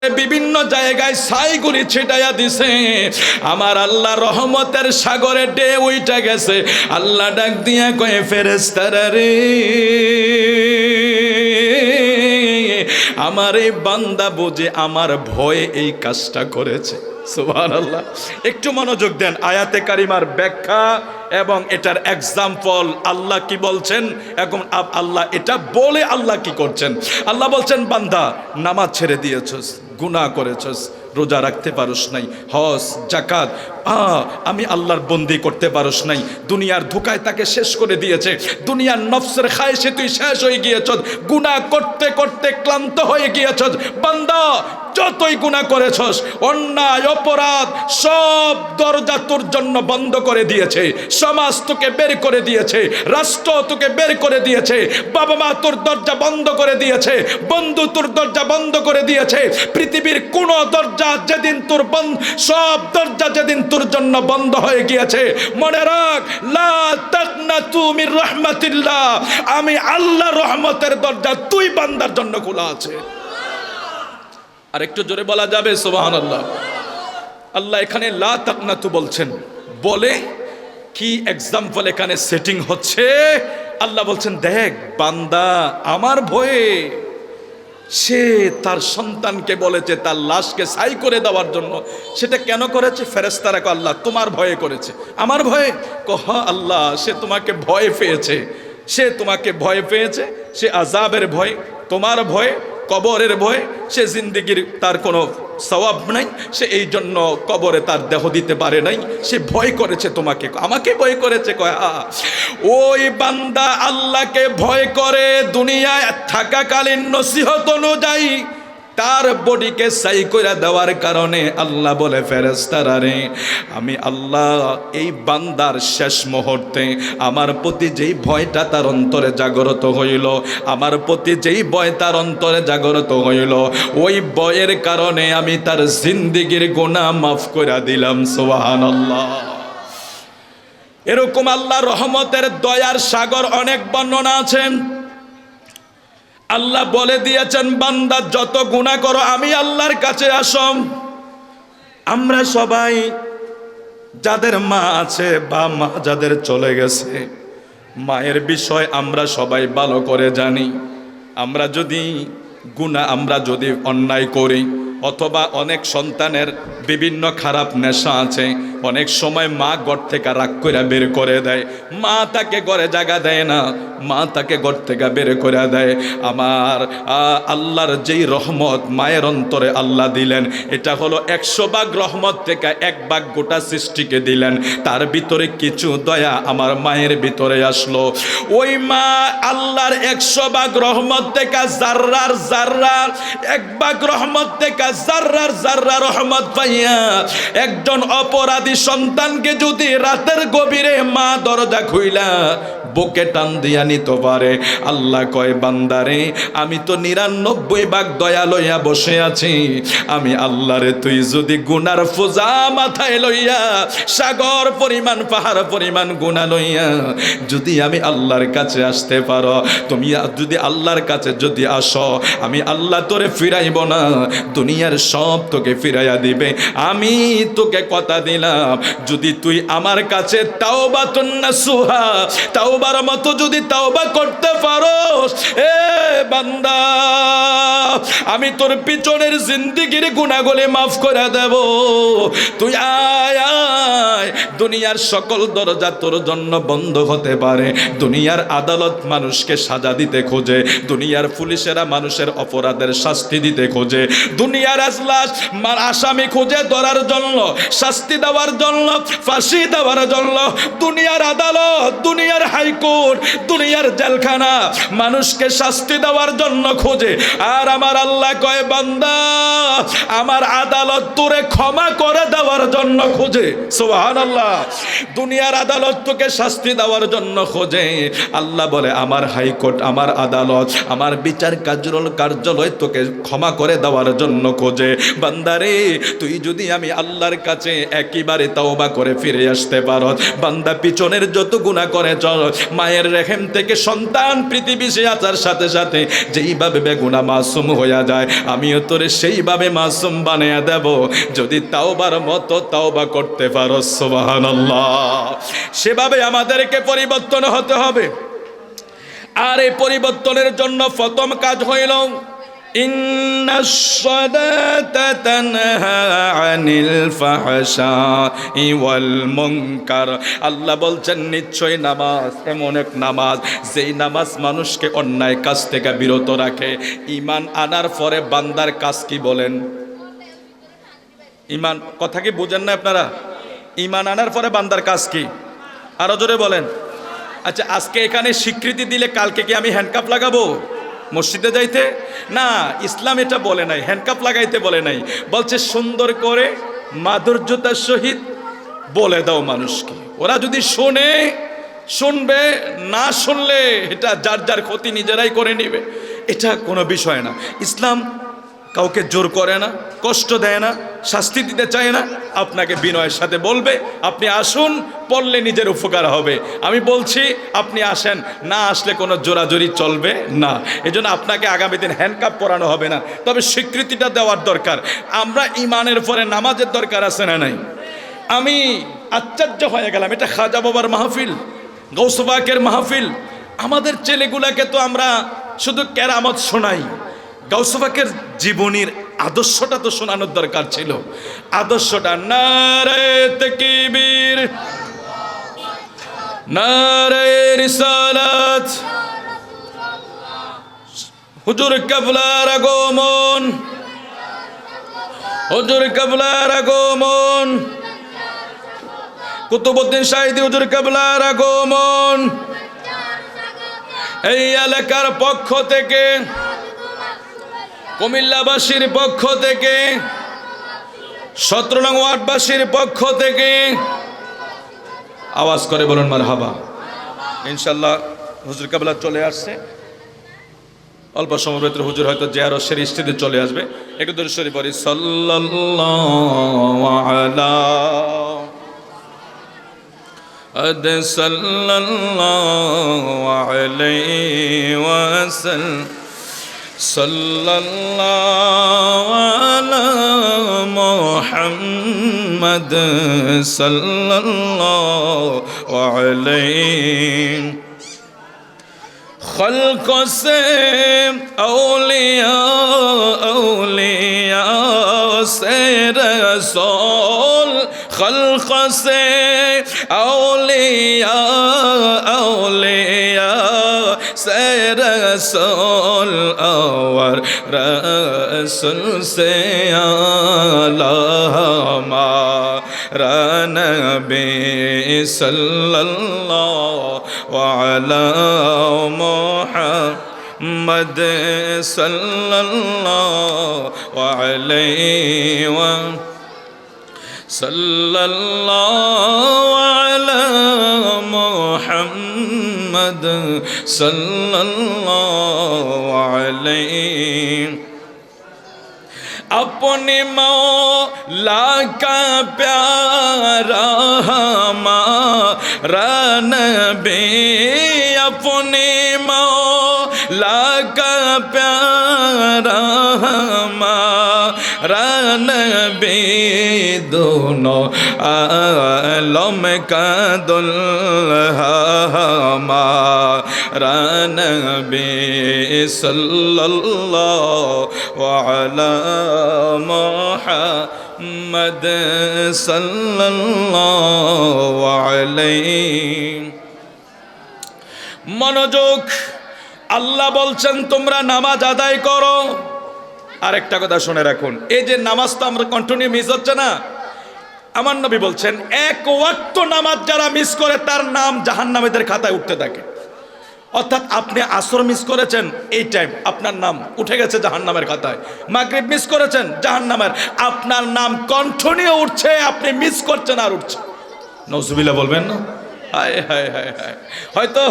বিভিন্ন জায়গায় ছাইগুলি ছিটাইয়া দিছে। আমার আল্লাহ রহমতের সাগরে ডে উইটা গেছে। আল্লাহ ডাক দিয়া কয়ে, ফেরেশতারা রে, আমার এই বান্দা বুঝে আমার ভয়ে এই কাজটা করেছে। সুবহানাল্লাহ। একটু মনোযোগ দেন, আয়াতে কারিমার ব্যাখ্যা এবং এটার এক্সাম্পল। আল্লাহ কি বলছেন এখন, আল্লাহ এটা বলে আল্লাহ কি করছেন। আল্লাহ বলছেন, বান্দা নামাজ ছেড়ে দিয়েছস, গুনাহ করেছস, রোজা রাখতে পারস নাই, হজ জাকাত আমি আল্লাহর বন্দি করতে পারস নাই, দুনিয়ার ধোঁকায় তাকে শেষ করে দিয়েছে, দুনিয়ার নফসের খায়েশে তুই শেষ হয়ে গিয়েছস, গুনাহ করতে করতে ক্লান্ত হয়ে গিয়েছস। বান্দা যতই গুনাহ করেছস, অন্যায় অপরাধ সব দরজা তোর জন্য বন্ধ করে দিয়েছে। সমাজ তোকে বের করে দিয়েছে, রাষ্ট্র তোকে বের করে দিয়েছে, বাবা মা তোর দরজা বন্ধ করে দিয়েছে, বন্ধু তোর দরজা বন্ধ করে দিয়েছে। পৃথিবীর কোন দরজা যেদিন তোর সব দরজা যেদিন তোর জন্য বন্ধ হয়ে গিয়েছে, মনে রাখ, লা তাকনাতু মির রাহমাতিল্লাহ, আমি আল্লাহর রহমতের দরজা তুই বান্দার জন্য খোলা আছে। আর একটু জোরে বলা যাবে সুবহানাল্লাহ। আল্লাহ এখানে লা তাকনাতু বলছেন, বলে কি এক্সাম্পল এখানে সেটিং হচ্ছে। আল্লাহ বলছেন, দেখ বান্দা আমার ভয়ে সে তার সন্তানকে বলেছে তার লাশকে ছাই করে দেওয়ার জন্য। সেটা কেন করেছে? ফেরেশতারা কয়, আল্লাহ তোমার ভয়ে করেছে। আমার ভয়ে? হ্যাঁ আল্লাহ, সে তোমাকে ভয় পেয়েছে, সে তোমাকে ভয় পেয়েছে, সে আযাবের ভয়, তোমার ভয়, কবরের ভয়, সে জিন্দেগির তার কোনো সওয়াব নাই, সে এই জন্য কবরে তার দেহ দিতে পারে নাই, সে ভয় করেছে তোমাকে, আমাকে ভয় করেছে। কয় ওই বান্দা আল্লাহকে ভয় করে দুনিয়ায় থাকাকালীন নসিহত অনুযায়ী তার বডিকে ছাই করে দেওয়ার কারণে আল্লাহ বলে, ফেরেশতারা রে, আমি আল্লাহ এই বান্দার শেষ মুহূর্তে আমার প্রতি যেই ভয়টা তার অন্তরে জাগ্রত হইল, আমার প্রতি যেই ভয় তার অন্তরে জাগ্রত হইল, ওই ভয়ের কারণে আমি তার জিন্দেগির গুনাহ মাফ করে দিলাম। সুবহানাল্লাহ। এরকম আল্লাহ রহমতের দয়ার সাগর অনেক বর্ণনা আছেন। আল্লাহ বলে দিয়েছেন, বান্দা যত গুনাহ করো আমি আল্লাহর কাছে আসো। আমরা সবাই যাদের মা আছে বা মা যাদের চলে গেছে, মায়ের বিষয় আমরা সবাই ভালো করে জানি। আমরা যদি আমরা যদি অন্যায় করি, অথবা অনেক সন্তানের বিভিন্ন খারাপ নেশা আছে, অনেক সময় মা ঘর থেকে রাগ করে বের করে দেয়, মা তাকে ঘরে জায়গা দেয় না, মা তাকে ঘর থেকে বের করে দেয়। আমার আল্লাহর যেই রহমত মায়ের অন্তরে আল্লাহ দিলেন, এটা হলো 100 ভাগ রহমত থেকে 1 ভাগ গোটা সৃষ্টিকে দিলেন। তার ভিতরে কিছু দয়া আমার মায়ের ভিতরে আসলো। ওই মা আল্লাহর 100 ভাগ রহমত থেকে জাররার 1 ভাগ রহমত থেকে জাররার রহমত পাইয়া একজন অপরাধী সন্তানকে যদি রাতের গভীরে মা দরজা খুইলা বুকে টান দিয়া নিতে পারে, আল্লাহ কয়, বান্দারে আমি তো 99 ভাগ দয়া লইয়া বসে আছি। আমি আল্লাহরে তুই যদি গুনার ফোজা মাথায় লইয়া সাগর পরিমাণ পাহাড় পরিমাণ গুনাহ লইয়া যদি আমি আল্লাহর কাছে আসতে পারো, তুমি যদি আল্লাহর কাছে যদি আসো, আমি আল্লাহ তোরে ফিরাইব না, দুনিয়ার সব তোকে ফিরাইয়া দিবে। আমি তোকে কথা দিলাম, যদি তুই আমার কাছে তাওবাতুন নাসুহা, তাওবার মতো যদি তাওবা করতে পারোস, এ বান্দা আমি তোর পিছনের জিন্দেগির গুনাহগুলি মাফ করে দেব। তুই আয় আয়, দুনিয়ার সকল দরজা তোর জন্য বন্ধ হতে পারে। দুনিয়ার আদালত মানুষকে সাজা দিতে খোঁজে, দুনিয়ার পুলিশেরা মানুষের অপরাধের শাস্তি দিতে খোঁজে, দুনিয়ার আজলাস আসামি খুঁজে ধরার জন্য, শাস্তি দেওয়ার জন্য, ফাঁসি দেওয়ার জন্য। দুনিয়ার আদালত, দুনিয়ার হাইকোর্ট, দুনিয়ার জেলখানা মানুষকে শাস্তি দেওয়ার জন্য খোঁজে। আর আমার আল্লাহ কয়, বান্দা আমার আদালত তোরে ক্ষমা করে দেওয়ার জন্য খোঁজে। সুবহানাল্লাহ। দুনিয়ার আদালত তোকে শাস্তি দেওয়ার জন্য খোঁজে। আল্লাহ বলে আমার হাইকোর্ট, আমার আদালত, আমার বিচার কার্যালয় তোকে ক্ষমা করে দেওয়ার জন্য খোঁজে। বান্দারে তুই যদি আমি আল্লাহর কাছে একেবারে তওবা করে ফিরে আসতে পারো, বান্দা পিছনের যত গুনাহ করে চল, মায়ের রেহেম থেকে সন্তান পৃথিবীতে আসার সাথে সাথে যেইভাবে বেগুনাহ মাসুম হইয়া যায়, আমিও তোরে সেইভাবে মাসুম বানিয়ে দেব যদি তাওবার মতো তাওবা করতে পারো। সুবহানাল্লাহ। সেভাবে আমাদেরকে পরিবর্তন হতে হবে। আর এই পরিবর্তনের জন্য প্রথম কাজ হইল ইন্নাস সালাতা তানহা আনিল ফাহশাই ওয়াল মুনকার। আল্লাহ বলছেন নিশ্চয় নামাজ এমন এক নামাজ যেই নামাজ মানুষকে অন্যায় কাজ থেকে বিরত রাখে। ঈমান আনার পরে বান্দার কাজ কি বলেন? ঈমান কথা কি বুঝেন না আপনারা? ঈমান আনার পরে বান্দার কাজ কি? আরো জোরে বলেন। আচ্ছা, আজকে এখানে স্বীকৃতি দিলে কালকে কি আমি হ্যান্ডকাপ লাগাবো মসজিদে যাইতে? না, ইসলাম এটা বলে নাই, হ্যান্ডকাপ লাগাইতে বলে নাই। বলছে সুন্দর করে মাধুর্যতার সহিত বলে দাও মানুষকে। ওরা যদি শোনে শুনবে, না শুনলে এটা যার যার ক্ষতি নিজেরাই করে নেবে। এটা কোনো বিষয় না। ইসলাম কাউকে জোর করে না, কষ্ট দেয় না, শাস্তি দিতে চায় না। আপনাকে বিনয়ের সাথে বলবে আপনি আসুন, পড়লে নিজের উপকার হবে। আমি বলছি আপনি আসেন, না আসলে কোনো জোরাজোরি চলবে না। এজন্য আপনাকে আগামী দিন হ্যান্ডকাপ পরানো হবে না, তবে স্বীকৃতিটা দেওয়ার দরকার। আমরা ইমানের পরে নামাজের দরকার আছে না নাই? আমি আশ্চর্য হয়ে গেলাম, এটা খাজা বাবার মাহফিল, গৌস পাকের মাহফিল। আমাদের ছেলেগুলাকে তো আমরা শুধু কেরামত শোনাই, গাউস পাকের জীবনীর আদর্শটা তো শোনানোর দরকার ছিল। আদর্শটা নারে তাকবীর, নারে রিসালাত, হুজুর কেবলার আগমন, হুজুর কেবলার আগমন, কুতুবউদ্দিন শাহিদি হুজুর কেবলার আগমন। এই এলাকার পক্ষ থেকে, কুমিল্লাবাসীর পক্ষ থেকে, 17 নং ওয়ার্ডবাসীর পক্ষ থেকে আওয়াজ করে বলুন মারহাবা। ইনশাল্লাহ হুজুর কেবলা চলে আসছে, অল্প সময়ের ভিতরে হুজুর হয়তো জিয়ারত সেরে স্টেজে চলে আসবে। একটু দরুদ শরীফ পড়ি, সাল্লাল্লাহু আলা আদ সাল্লাল্লাহু আলাইহি ওয়াসাল্লাম, সাল্লাল্লাহু আলা মুহাম্মদ সাল্লাল্লাহু আলাইহি। खल्क़ से औलिया, औलिया से रसूल, खल्क़ से औलिया, औलिया से रसूल, और रसूल से आला हमारा नबी सल्लल्लाहु अलैहि मुहम्मद सल्लल्लाहु अलैहि व सल्लल्लाहु अलैहि मुहम्मद सल्लल्लाहु अलैहि। अपने मौला का प्यारा हमारा नबी, अपने मौला का प्यारा हमारा नबी, दोनों आलम का दुल्हा हमारा नबी सल्लल्लाहु अलैहि मुहम्मद सल्लल्लाहु अलैहि। মনোযোগ, আল্লাহ বলছেন তোমরা নামাজ আদায় করো। আরেকটা কথা শুনে রাখুন, এই যে নামাজটা আমরা কন্টিনিউ মিস হচ্ছে না, আমার নবী বলছেন এক ওয়াক্ত নামাজ যারা মিস করে তার নাম জাহান্নামীদের খাতায় উঠতে থাকে। অর্থাৎ আপনি আসর মিস করেছেন, এই টাইম আপনার নাম উঠে গেছে জাহান্নামের খাতায়। মাগরিব মিস করেছেন, জাহান্নামের, আপনার নাম কণ্ঠনীয় উঠছে, আপনি মিস করছেন আর উঠছে। নজুবিল্লাহ বলবেন না? হায় হায় হায় হায়। হয়তো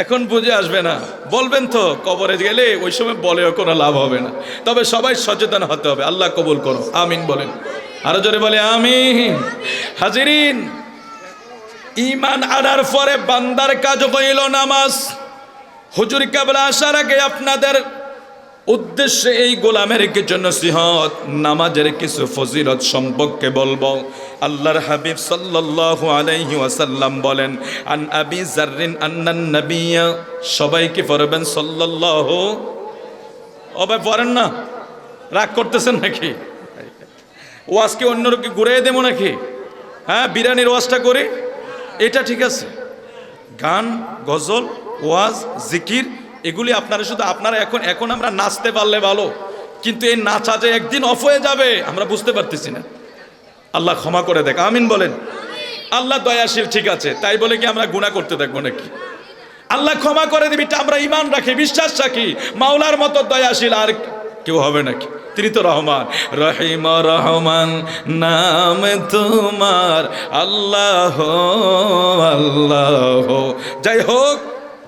এখন বুঝে আসবে না, বলবেন তো কবরে গেলে, ওই সময় বলেও কোনো লাভ হবে না। তবে সবাই সচেতন হতে হবে। আল্লাহ কবুল করো, আমিন বলেন। আরো জোরে বলে আমিন। হাজিরিন, ঈমান আনার পরে বান্দার কাজ হইল নামাজ। হুজুর কেবল আসার আগে আপনাদের উদ্দেশ্যে এই গোলামের কিছু নসিহত, নামাজের কিছু ফজিলত সম্পর্কে বলবো। আল্লাহর হাবিব সাল্লাল্লাহু আলাইহি ওয়াসাল্লাম বলেন, আন আবি যাররিন আন্নান নাবিয়্যা, সবাইকে পড়বেন সাল্লাল্লাহু। ওবে পড়েন না, রাগ করতেছেন নাকি? ওয়াজকে অন্যকে ঘুরিয়ে দেবো নাকি? হ্যাঁ, বিরিয়ানির ওয়াজটা করে, এটা ঠিক আছে। গান, গজল, ওয়াজ, জিকির, এগুলি আপনারা শুধু আপনারা এখন আমরা নাচতে পারলে ভালো, কিন্তু এই নাচা যে একদিন অফ হয়ে যাবে আমরা বুঝতে পারতেছি না। আল্লাহ ক্ষমা করে দেখ, আমিন বলেন। আল্লাহ দয়াশীল, ঠিক আছে, তাই বলে কি আমরা গুনাহ করতে দেখবো নাকি? আল্লাহ ক্ষমা করে দিবি, আমরা ইমান রাখি, বিশ্বাস রাখি, মাওলার মতো দয়াশীল আর কেউ হবে নাকি? তিনি তো রহমান, রহিম রহমান নাম তোমার, আল্লাহ আল্লাহ। যাই হোক,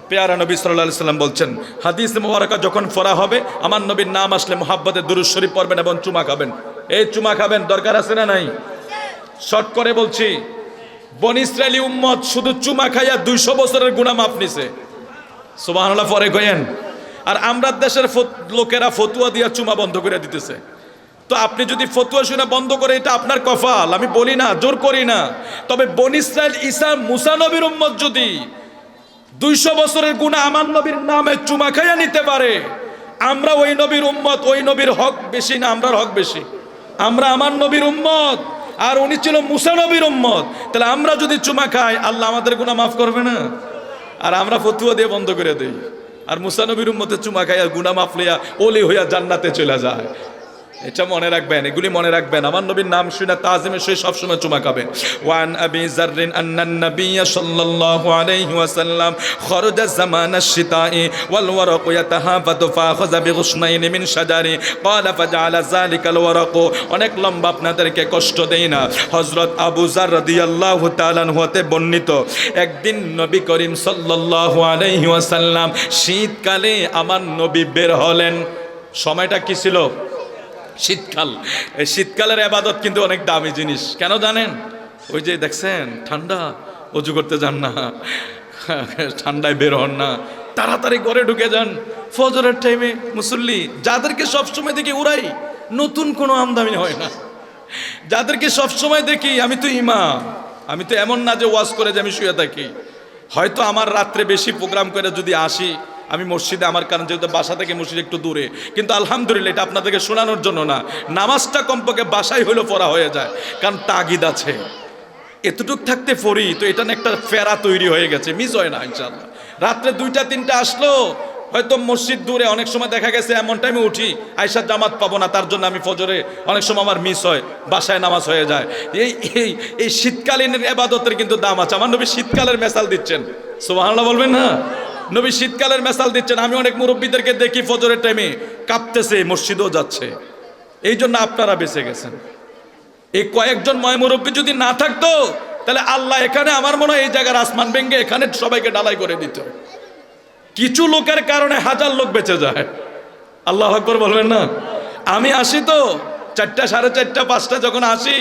পেয়ারা নবী সাল্লাল্লাহু আলাইহি সাল্লাম বলছেন, হাদিস মুবারাকা যখন পড়া হবে, আমার নবীর নাম আসলে মুহাব্বতে দুরূদ শরীফ পড়বেন এবং চুমা খাবেন। এই চুমা খাবেন, দরকার আছে না নাই? শর্ট করে বলছি, বনি ইসরাইলি উম্মত শুধু চুমা খাইয়া 200 বছরের গুনাহ মাফ নিছে। সুবহানাল্লাহ পরে কইেন। আর আমরা দেশের লোকেরা ফতুয়া দিয়া চুমা বন্ধ করে দিতেছে। তো আপনি যদি ফতুয়া শুনে বন্ধ করে, এটা আপনার কফাল, আমি বলি না, জোর করি না। তবে বনি ইসরাইল ঈসা মুসা নবীর উম্মত যদি 200 বছরের গুনাহ আমার নবীর নামে চুমা খাইয়া নিতে পারে, আমরা ওই নবীর উম্মত, ওই নবীর হক বেশি না আমরার হক বেশি? আমরা আমার নবীর উম্মত, আর উনি ছিল মুসা নবীর উম্মত। তাহলে আমরা যদি চুমা খাই, আল্লাহ আমাদের গুনাহ মাফ করবে না? আর আমরা ফতুয়া দিয়ে বন্ধ করে দেই, আর মুসা নবীর উম্মতে চুমা খাইয়া গুনাহ মাফ লইয়া ওলি হইয়া জান্নাতে চলে যায়। এটা মনে রাখবেন, এগুলি মনে রাখবেন। আমার নবীর নাম শুনে তাজিমের সহিত সবসময় চুমা খাবেন। ওয়ান আবি যাররিন আন্নান নাবিয়্যা সাল্লাল্লাহু আলাইহি ওয়াসাল্লাম খরাজা জামানাশ শিতাই ওয়াল ওয়ারাকু ইয়াতাহাফাতু ফাখাযা বিগুসনাইন মিন শাজারি ক্বালা ফাজআলা যালিকাল ওয়ারাকু। অনেক লম্বা, আপনাদেরকে কষ্ট দেই না। হযরত আবু যার রাদিয়াল্লাহু তাআলা আনহু হতে বর্ণিত, একদিন নবী করিম সাল্লাল্লাহু আলাইহি ওয়াসাল্লাম শীতকালে আমার নবী বের হলেন। সময়টা কি ছিল? শীতকাল। এই শীতকালের ইবাদত কিন্তু অনেক দামি জিনিস। কেন জানেন? ওই যে দেখছেন, ঠান্ডা, ওযু করতে যান না, ঠান্ডায় বের হন না, তাড়াতাড়ি ঘরে ঢুকে যান। ফজরের টাইমে মুসল্লি যাদেরকে সবসময় দেখি উড়াই, নতুন কোনো আমদানি হয় না। যাদেরকে সবসময় দেখি, আমি তো ইমাম, আমি তো এমন না যে ওয়াজ করে যে আমি শুয়ে থাকি। হয়তো আমার রাত্রে বেশি প্রোগ্রাম করে যদি আসি আমি মসজিদে, আমার কারণ যেহেতু বাসা থেকে মসজিদ একটু দূরে, কিন্তু আলহামদুলিল্লাহ এটা আপনাদেরকে শোনানোর জন্য না, নামাজটা কমপক্ষে বাসায় হইলেও পড়া হয়ে যায়, কারণ তাগিদ আছে। এতটুক থাকতে পড়ি তো এটা না একটা ফেরা তৈরি হয়ে গেছে, মিস হয় না ইনশাআল্লাহ। রাত্রে 2টা 3টা আসলো, হয়তো মসজিদ দূরে, অনেক সময় দেখা গেছে এমন টাইমে উঠি আইসার জামাত পাবো না, তার জন্য আমি ফজরে অনেক সময় আমার মিস হয়, বাসায় নামাজ হয়ে যায়। এই শীতকালীন ইবাদতের কিন্তু দাম আছে। আমার নবী শীতকালের মেসাল দিচ্ছেন, সুবহানাল্লাহ বলবেন না? নবী শীতকালের মেসাল দিচ্ছেন। আমি অনেক মুরব্বীদেরকে দেখি ফজরের টাইমে কাঁপতেছে, মসজিদেও যাচ্ছে। এই জন্য আপনারা বেঁচে গেছেন। এই কয়েকজন ময় মুরব্বী যদি না থাকতো, তাহলে আল্লাহ এখানে, আমার মনে হয় এই জায়গার আসমান ভেঙে এখানে সবাইকে ডালাই করে দিত। কিছু লোকের কারণে 1000 লোক বেঁচে যায়। আল্লাহু আকবার বলবেন না? আমি আসি তো 4টা, 4:30, 5টা যখন আসি,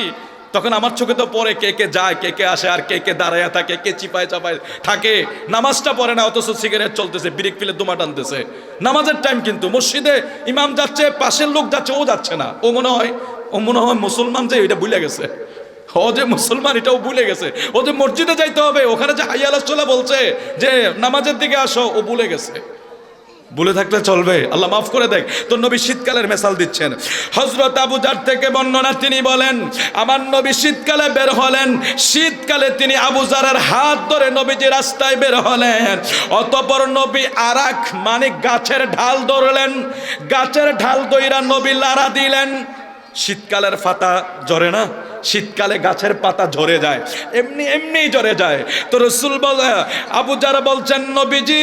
তখন আমার চোখে তো পরে কে কে যায়, কে কে আসে, আর কে কে দাঁড়ায় থাকে, কে চিপায় চাপায় থাকে। নামাজটা পড়ে না, অথচ সিগারেট চলতেছে, ব্রেক ফেলে দোমা টানতেছে। নামাজের টাইম, কিন্তু মসজিদে ইমাম যাচ্ছে, পাশের লোক যাচ্ছে, ও যাচ্ছে না। ও মনে হয় মুসলমান, যে এটা ভুলে গেছে। ও যে মুসলমান এটাও ভুলে গেছে। ও যে মসজিদে যাইতে হবে, ওখানে যে হাইয়া আলাস সালাহ বলছে যে নামাজের দিকে আসো, ও ভুলে গেছে। ভুলে থাকলে চলবে? আল্লাহ মাফ করে দেখ। তো নবী শীতকালের মেসাল দিচ্ছেন। হযরত আবু যার থেকে বর্ণনা, তিনি বলেন, আমার নবী শীতকালে বের হলেন। শীতকালে তিনি আবু যারের হাত ধরে নবীজি রাস্তায় বের হলেন। অতঃপর নবী আরাক মানে গাছের ঢাল ধরলেন। গাছের ঢাল ধইরা নবী লাড়া দিলেন। শীতকালের পাতা ঝরে না, শীতকালে গাছের পাতা ঝরে যায়, এমনি এমনি ঝরে যায়। তো রাসূল বলে, আবু জার বলছেন নবীজি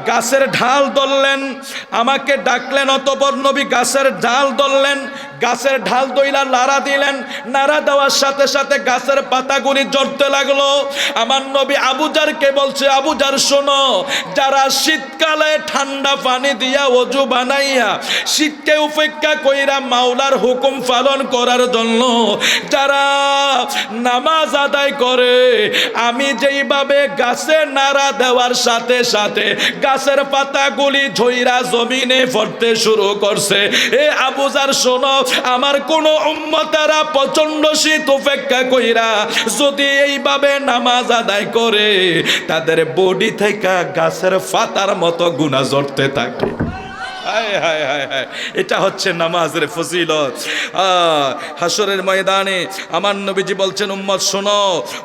গাছের ঢাল ধরলেন, আমাকে ডাকলেন, অতঃপর নবী গাছের ঢাল ধরলেন, গাছের ঢাল দইলা নাড়া দিলেন, নাড়া দেওয়ার সাথে সাথে গাছের পাতাগুলি ঝরতে লাগলো। আমার নবী আবু জারকে বলছে, আবু জার শোনো, যারা শীতকালে ঠান্ডা পানি দিয়া ওযু বানাইয়া শীতকে উপেক্ষা কইরা মাওলার হুকুম পালন করার জন্য যারা নামাজ আদায় করে, আমি যেইভাবে গাছে নাড়া দেওয়ার সাথে সাথে গাছের পাতাগুলি ঝইরা জমিনে পড়তে শুরু করছে, এ আবু জার শোনো, আমার কোন উম্মতেরা প্রচন্ড শীত উপেক্ষা কইরা যদি এইভাবে নামাজ আদায় করে, তাদের বডি থেকে গাছের পাতার মতো গুনাহ ঝরতে থাকে। হায় হায় হায় হায়, এটা হচ্ছে নামাজের ফজিলত। হাসরের ময়দানে আমার নবীজি বলছেন, উম্মত শোনো,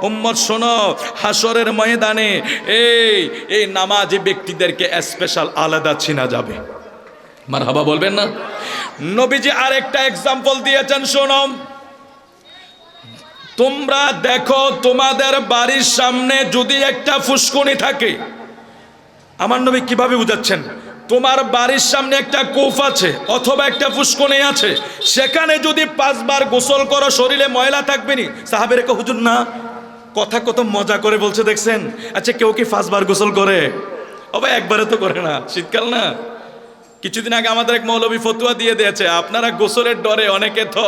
উম্মত শোনো, হাসরের ময়দানে এই নামাজি ব্যক্তিদেরকে স্পেশাল আলাদা চিনা যাবে। মারহাবা বলবেন না? নবীজি আরেকটা এক্সাম্পল দিয়েছেন, শোনো, তোমরা দেখো তোমাদের বাড়ির সামনে যদি একটা ফুসকুনি থাকে, আমার নবী কিভাবে বুঝাচ্ছেন, তোমার বাড়ির সামনে একটা কূপ আছে অথবা একটা ফুসকুনি আছে, সেখানে যদি 5 বার গোসল করো শরীরে ময়লা থাকবে নি? সাহাবেরা কো হুজুর না, কথা কত মজা করে বলছে দেখছেন। আচ্ছা কেউ কি 5 বার গোসল করে? ও ভাই একবারে তো করে না, শীতকাল না। কিছুদিন আগে আমাদের এক মৌলবী ফতুয়া দিয়ে দিয়েছে, আপনারা গোসলের ডরে অনেকে তো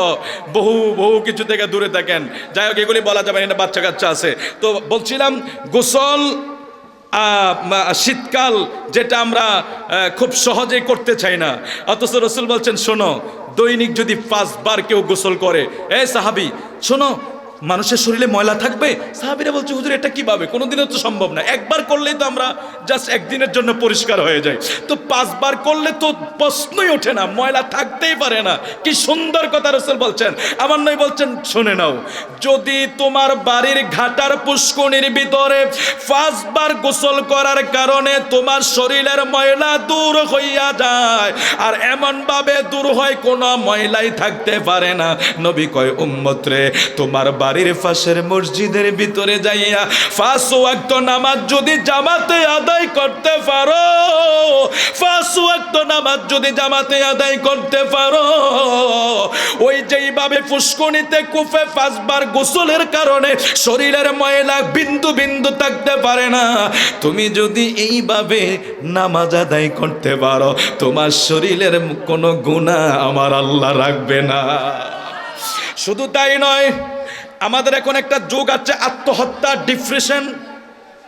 বহু কিছু থেকে দূরে থাকেন। যাই হোক, এগুলি বলা যাবে না, বাচ্চা কাচ্চা আছে। তো বলছিলাম, গোসল শীতকাল যেটা আমরা খুব সহজেই করতে চাই না, অথচ রাসূল বলছেন শোনো, দৈনিক যদি 5 বার কেউ গোসল করে, এ সাহাবী শোনো, মানুষের শরীরে ময়লা থাকবে? সাহাবীরা বলছে, হুজুর এটা কিভাবে, কোনোদিনও তো সম্ভব না, একবার করলেই তো আমরা জাস্ট একদিনের জন্য পরিষ্কার হয়ে যায়, তো 5 বার করলে তো প্রশ্নই ওঠে না, ময়লা থাকতেই পারে না। কি সুন্দর কথা রাসূল বলছেন। আমার নবী বলছেন, শুনে নাও, যদি তোমার বাড়ির ঘাটার পুষ্করিণীর ভিতরে 5 বার গোসল করার কারণে তোমার শরীরের ময়লা দূর হইয়া যায়, আর এমন ভাবে দূর হয় কোনো ময়লাই থাকতে পারে না, নবী কয়, উম্মত রে, তোমার বাড়ির পাশের মসজিদের ভিতরে যাইয়া 5 ওয়াক্ত নামাজ যদি জামাতে আদায় করতে পারো, 5 ওয়াক্ত নামাজ যদি জামাতে আদায় করতে পারো, ওই যেইভাবে ফুসকুনিতে কূপে 5 বার গোসলের কারণে শরীরের ময়লা বিন্দু বিন্দু থাকতে পারে না, তুমি যদি এইভাবে নামাজ আদায় করতে পারো, তোমার শরীরের কোনো গুনাহ আমার আল্লাহ রাখবে না। শুধু তাই নয়, আমাদের এখন একটা যুগ আছে আত্মহত্যা,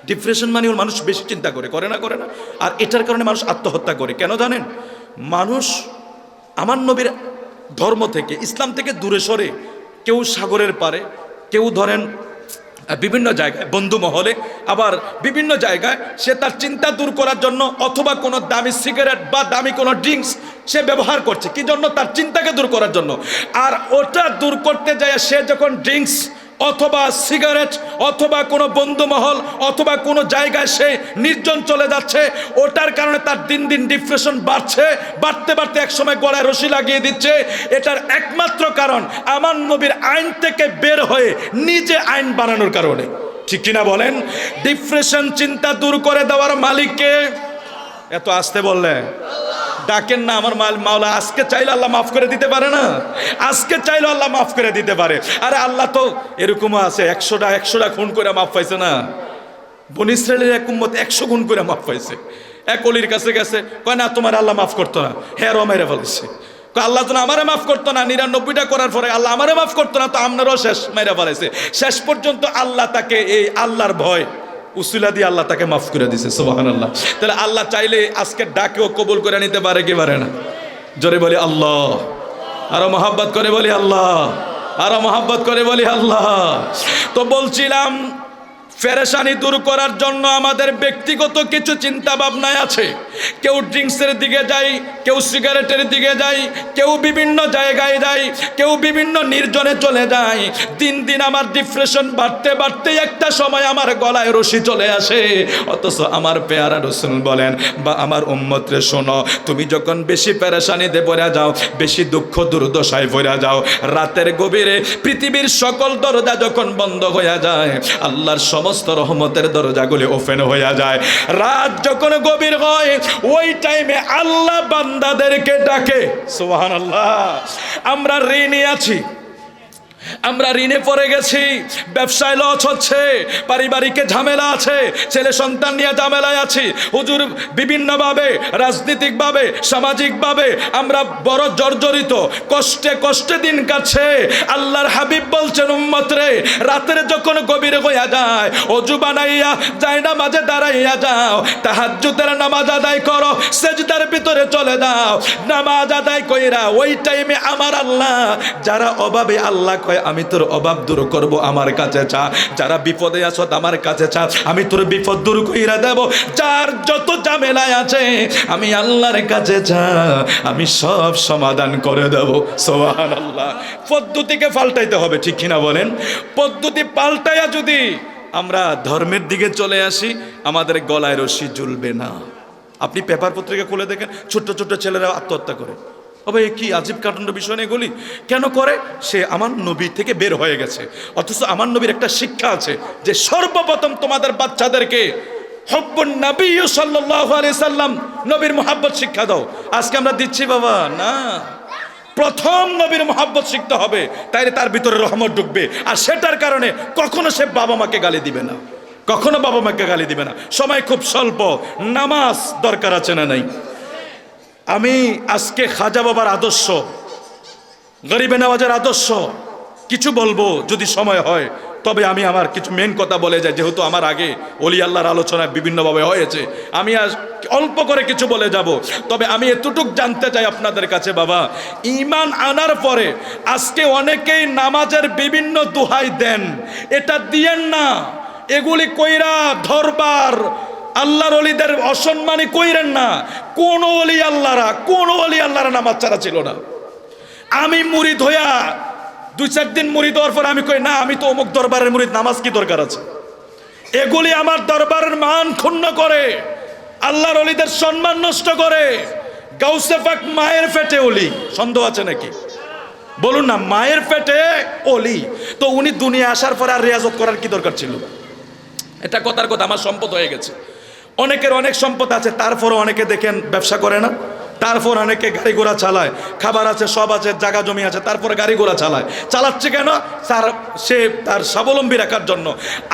ডিপ্রেশন মানে মানুষ বেশি চিন্তা করে না, আর এটার কারণে মানুষ আত্মহত্যা করে। কেন জানেন? মানুষ আমার নবীর ধর্ম থেকে, ইসলাম থেকে দূরে সরে, কেউ সাগরের পারে, কেউ ধরেন বিভিন্ন জায়গায় বন্ধু মহলে, আবার বিভিন্ন জায়গায় সে তার চিন্তা দূর করার জন্য অথবা কোনো দামি সিগারেট বা দামি কোনো ড্রিঙ্কস সে ব্যবহার করছে, কি জন্য? তার চিন্তাকে দূর করার জন্য। আর ওটা দূর করতে যায় সে যখন ড্রিঙ্কস অথবা সিগারেট অথবা কোনো বন্ধুমহল অথবা কোনো জায়গায় সে নির্জন চলে যাচ্ছে, ওটার কারণে তার দিন দিন ডিপ্রেশন বাড়তে একসময় গলায় রশি লাগিয়ে দিচ্ছে। এটার একমাত্র কারণ আমার নবীর আইন থেকে বের হয়ে নিজে আইন বানানোর কারণে। ঠিক কিনা বলেন? ডিপ্রেশন চিন্তা দূর করে দেওয়ার মালিককে এত আসতে বললে ডাকেন না, আমার মাওলা আজকে চাইলে আল্লাহ মাফ করে দিতে পারে না? আজকে চাইলে আল্লাহ মাফ করে দিতে পারে। আরে আল্লাহ তো এরকমও আছে, 100টা খুন করে মাফ পাইছে না? বনী ইসরাইলের এক উম্মত 100 গুণ করে মাফ পাইছে। এক অলির কাছে গেছে, কয় না তোমার আল্লাহ মাফ করতো না, হ্যাঁ মেরে ফেলেছে। আল্লাহ তো আমারে মাফ করতো না, 99টা করার পরে আল্লাহ আমারে মাফ করতো না, তো আপনারও শেষ মেরে ফেলেছে। শেষ পর্যন্ত আল্লাহ তাকে এই আল্লাহর ভয় উসিলা দিয়ে আল্লাহ তাকে মাফ করে দিছে। সুবহানাল্লাহ। তাহলে আল্লাহ চাইলে আজকে ডাকেও কবুল করে নিতে পারে কি পারে না? জোরে বলি আল্লাহ, আরো মহাব্বত করে বলি আল্লাহ, আরো মহাব্বত করে বলি আল্লাহ। তো বলছিলাম পেরেশানি দূর করার জন্য আমাদের ব্যক্তিগত কিছু চিন্তা ভাবনায় আছে। কেউ ড্রিঙ্কসের দিকে যায়, কেউ সিগারেটের দিকে যায়, কেউ বিভিন্ন জায়গায় যায়, কেউ বিভিন্ন নির্জনে চলে যায়। দিন দিন আমার ডিপ্রেশন বাড়তে বাড়তে একটা সময় আমার গলায় রশি চলে আসে। অথচ আমার পেয়ারা রাসূল বলেন, বা আমার উম্মতরে শোনো, তুমি যখন বেশি পেরেশানিতে পড়ে যাও, বেশি দুঃখ দুর্দশায় পড়ে যাও, রাতের গভীরে পৃথিবীর সকল দরজা যখন বন্ধ হয়ে যায়, আল্লাহর সমস্ত রহমতের দরজাগুলি ওপেন হয়ে যায়। রাত যখন গভীর হয়, ওই টাইমে আল্লাহ বান্দাদেরকে ডাকে। সুবহানাল্লাহ। আমরা ঋণে আছি, আমরা ঋণে পড়ে গেছি, ব্যবসায় লস হচ্ছে, পারিবারিক ঝামেলা আছে, ছেলে সন্তান নিয়ে ঝামেলায় আছি, হুজুর বিভিন্নভাবে রাজনৈতিকভাবে সামাজিকভাবে আমরা বড় জর্জরিত, কষ্টে কষ্টে দিন কাটছে। আল্লাহর হাবিব বলছেন, উম্মত রে, রাতের যখন গভীর হইয়া যায়, অজু বানাইয়া জায়না মাঝে দাঁড়াইয়া যাও, তাহাজ্জুদের নামাজ আদায় করো, সেজদার ভিতরে চলে যাও, নামাজ আদায় কইরা ওই টাইমে আমার আল্লাহ, যারা অভাবে আল্লাহ কয় আমি তোর অভাব দূর করব, আমার কাছে চা। যারা বিপদে আছো আমার কাছে চা, আমি তোর বিপদ দূর কইরা দেব। যার যত ঝামেলায় আছে আমি আল্লাহর কাছে চা, আমি সব সমাধান করে দেব। সুবহানাল্লাহ। পদ্ধতিকে পাল্টাইতে হবে, ঠিক কিনা বলেন? পদ্ধতি পাল্টাইয়া যদি আমরা ধর্মের দিকে চলে আসি, আমাদের গলায় রশি ঝুলবে না। আপনি পেপার পত্রিকা খুলে দেখেন, ছোট্ট ছোট্ট ছেলেরা আত্মহত্যা করে। তবে কি আজীব কাণ্ড বিষয় নিয়ে বলি, কেন করে? সে আমার নবী থেকে বের হয়ে গেছে। অথচ আমার নবীর একটা শিক্ষা আছে যে সর্বপ্রথম তোমাদের বাচ্চাদেরকে হব্বুন নবী সাল্লাল্লাহু আলাইহি সাল্লাম, নবীর মুহাব্বত শিক্ষা দাও। আজকে আমরা দিচ্ছি বাবা না, প্রথম নবীর মুহাব্বত শিখতে হবে, তাইলে তার ভিতরে রহমত ঢুকবে। আর সেটার কারণে কখনো সে বাবা মাকে গালি দিবে না, কখনো বাবা মাকে গালি দিবে না। সময় খুব স্বল্প, নামাজ দরকার আছে না নাই? আমি আজকে খাজা বাবার আদর্শ, গরিবে নওয়াজের আদর্শ কিছু বলবো যদি সময় হয়, তবে আমি আমার কিছু মেন কথা বলে যাই, যেহেতু আমার আগে ওলি আল্লাহর আলোচনায় বিভিন্নভাবে হয়েছে। আমি আজ অল্প করে কিছু বলে যাব, তবে আমি এতটুক জানতে চাই আপনাদের কাছে, বাবা, ঈমান আনার পরে আজকে অনেকেই নামাজের বিভিন্ন দোহাই দেন, এটা দিয়েন না। এগুলি কইরা ধরবার আল্লাহর ওলিদের অসম্মানী কইরেন না। কোন ওলি আল্লাহরা নামাজ ছাড়া ছিল না। আমি মুরিদ হইয়া 2-4 দিন মুরিদ হওয়ার পর আমি কই না, আমি তো অমুক দরবারের মুরিদ, নামাজ কি দরকার আছে? এগুলি আমার দরবারের মান ক্ষুণ্ণ করে, আল্লাহর ওলিদের সম্মান নষ্ট করে। গাউসে পাক মায়ের পেটে ওলি, সন্দেহ আছে নাকি? বলুন না, মায়ের পেটে ওলি, তো উনি দুনিয়া আসার পর আর রিয়াজত করার কি দরকার ছিল? এটা কথার কথা, আমার সম্পদ হয়ে গেছে। অনেকের অনেক সম্পদ আছে, তারপরও অনেকে দেখেন ব্যবসা করে না, তারপর অনেকে গাড়ি ঘোড়া চালায়, খাবার আছে, সব আছে, জায়গা জমি আছে, তারপরে গাড়ি ঘোড়া চালাচ্ছে কেন? সে তার স্বাবলম্বী রাখার জন্য।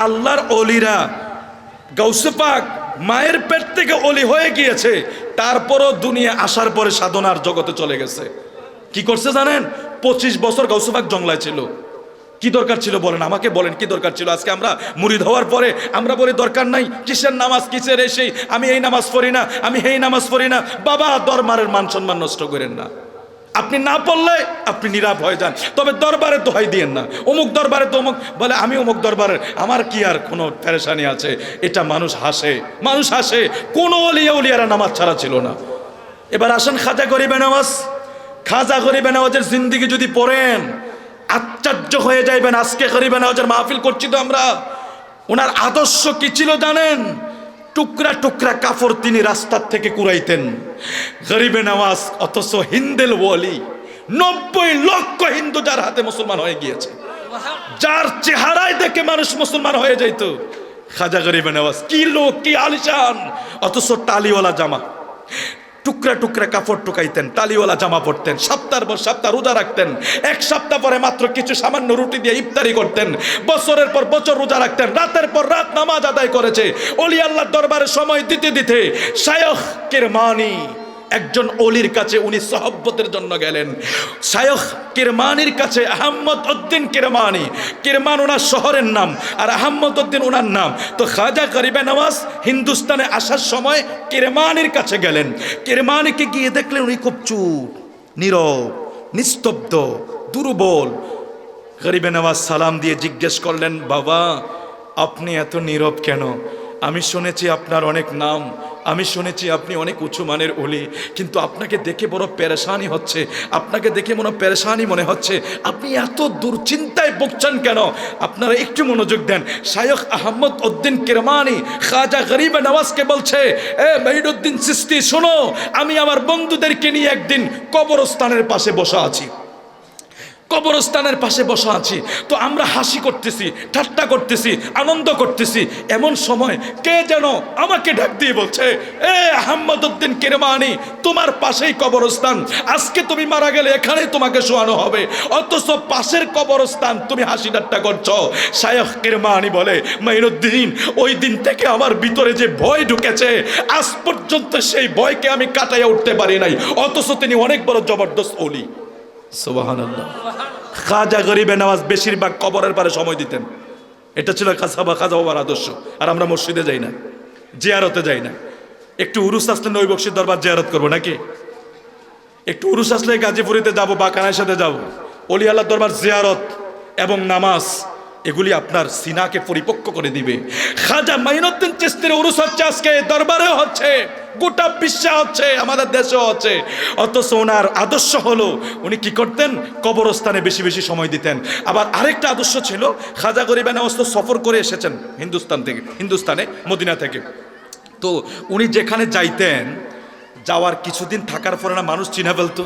আল্লাহর ওলিরা, গাউসে পাক মায়ের পেট থেকে ওলি হয়ে গিয়েছে, তারপরও দুনিয়া আসার পরে সাধনার জগতে চলে গেছে। কি করছে জানেন? 25 বছর গাউসে পাক জংলায় ছিল। কি দরকার ছিল বলেন, আমাকে বলেন, কি দরকার ছিল? আজকে আমরা মুরিদ হওয়ার পরে আমরা বলি দরকার নাই, কিসের নামাজ, কিসের এসেই, আমি এই নামাজ পড়ি না, আমি এই নামাজ পড়ি না। বাবা, দরবারের মান সম্মান নষ্ট করেন না। আপনি না পড়লে আপনি নীরব হয়ে যান, তবে দরবারে দোহাই দিয়েন না। অমুক দরবারে তো অমুক বলে, আমি অমুক দরবারের, আমার কি আর কোনো পেরেশানি আছে? এটা মানুষ হাসে। কোনো ওলিয়ারা নামাজ ছাড়া ছিল না। এবার আসেন খাজা গরিবে নওয়াজ। খাজা গরিবে নওয়াজের জিন্দিগি যদি পড়েন, আশ্চর্য হয়ে যাইবেন। আজকে গরিবে নওয়াজের মাহফিল করছি তো আমরা। ওনার আদর্শ কি ছিল জানেন? টুকরা টুকরা কাপড় তিনি রাস্তার থেকে কুড়াইতেন। গরিবে নওয়াজ অথচ হিন্দেল ওলি, 90 লক্ষ হিন্দু যার হাতে মুসলমান হয়ে গিয়েছে, যার চেহারায় দেখে মানুষ মুসলমান হয়ে যাইত। খাজা গরিবে নওয়াজ কি লোক, কি আলিশান, অথচ টালিওয়ালা জামা, টুকরা টুকরা কাপড় টুকাইতেন, তালিওয়ালা জামা পরতেন, সপ্তাহের পর সপ্তাহ রোজা রাখতেন, 1 সপ্তাহ পরে মাত্র কিছু সামান্য রুটি দিয়ে ইফতারি করতেন, বছরের পর বছর রোজা রাখতেন, রাতের পর রাত নামাজ আদায় করেছে। ওলি আল্লাহর দরবারে সময় দিতে দিতে শায়খ কিরমানি, একজন ওলির কাছে উনি সহব্বতের জন্য গেলেন। শায়খ কিরমানির কাছে, আহমদ উদ্দিন কিরমানি, কিরমান ওনার শহরের নাম, আর আহমদ উদ্দিন ওনার নাম। তো খাজা গরিবে নওয়াজ হিন্দুস্তানে আসার সময় কিরমানির কাছে গেলেন। কিরমানিকে গিয়ে দেখলেন উনি খুব চুপ, নীরব, নিস্তব্ধ, দুর্বল। গরিবে নওয়াজ সালাম দিয়ে জিজ্ঞেস করলেন, বাবা আপনি এত নীরব কেন? আমি শুনেছি আপনার অনেক নাম, আমি শুনেছি আপনি অনেক উঁচু মানের ওলি, কিন্তু আপনাকে দেখে বড় পেরেশানি হচ্ছে, আপনাকে দেখে পেরেশানি মনে হচ্ছে। আপনি এত দুশ্চিন্তায় ভুগছেন কেন? আপনারা একটু মনোযোগ দেন। শায়খ আহমদ উদ্দিন কিরমানি খাজা গরিব নওয়াজকে বলছে, এ মঈনুদ্দিন চিশতি শোনো, আমি আমার বন্ধুদেরকে নিয়ে একদিন কবরস্থানের পাশে বসা আছি, কবরস্থানের পাশে বসা আছি। তো আমরা হাসি করতেছি, ঠাট্টা করতেছি, আনন্দ করতেছি। এমন সময় কে যেন আমাকে ডাক দিয়ে বলছে, এ আহমদ উদ্দিন কিরমানি, তোমার পাশেই কবরস্থান, আজকে তুমি মারা গেলে এখানেই তোমাকে শোয়ানো হবে, অথচ পাশের কবরস্থান, তুমি হাসি ঠাট্টা করছো। শায়খ কিরমানি বলে, মঈনুদ্দিন, ওই দিন থেকে আমার ভিতরে যে ভয় ঢুকেছে, আজ পর্যন্ত সেই ভয়কে আমি কাটাইয়া উঠতে পারি নাই, অথচ তিনি অনেক বড় জবরদস্ত ওলি। সুবহানাল্লাহ। খাজা গরিবে নওয়াজ বেশিরভাগ কবরের পারে সময় দিতেন। এটা ছিল খাজা বাবার আদর্শ। আর আমরা মসজিদে যাই না, জিয়ারতে যাই না। একটু উরুস আসলে নবী বকশীর দরবার জিয়ারত করবো নাকি? একটু উরুস আসলে গাজীপুরিতে যাবো বা কানাইর সাথে যাবো। অলি আল্লাহর দরবার জিয়ারত এবং নামাজ, এগুলি আপনার সিনাকে পরিপক্ক করে দিবে। খাজা মাইনুদ্দিন চিশতির উরুস হচ্ছে আজকে, দরবারেও হচ্ছে, গোটা বিশ্বে হচ্ছে, আমাদের দেশেও হচ্ছে। অথচ ওনার আদর্শ হলো, উনি কি করতেন? কবরস্থানে বেশি বেশি সময় দিতেন। আবার আরেকটা আদর্শ ছিল, খাজা গরিবে নওয়াজ তো সফর করে এসেছেন হিন্দুস্তানে মদিনা থেকে। তো উনি যেখানে যাইতেন, যাওয়ার কিছুদিন থাকার পরে না মানুষ চিনা ফেলতো।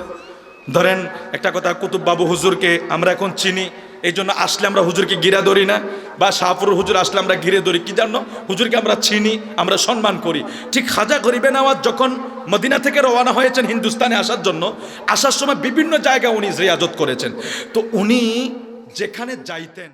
ধরেন একটা কথা, কুতুব বাবু হুজুরকে আমরা এখন চিনি, এই জন্য আসলে আমরা হুজুরকে ঘিরে ধরি না, বা শাহপুর হুজুর আসলে আমরা ঘিরে ধরি, কি জানো? হুজুরকে আমরা চিনি, আমরা সম্মান করি। ঠিক খাজা গরিবে নওয়াজ যখন মদিনা থেকে রওনা হয়েছেন হিন্দুস্তানে আসার জন্য, আসার সময় বিভিন্ন জায়গায় উনি জিয়ারত করেছেন। তো উনি যেখানে যাইতেন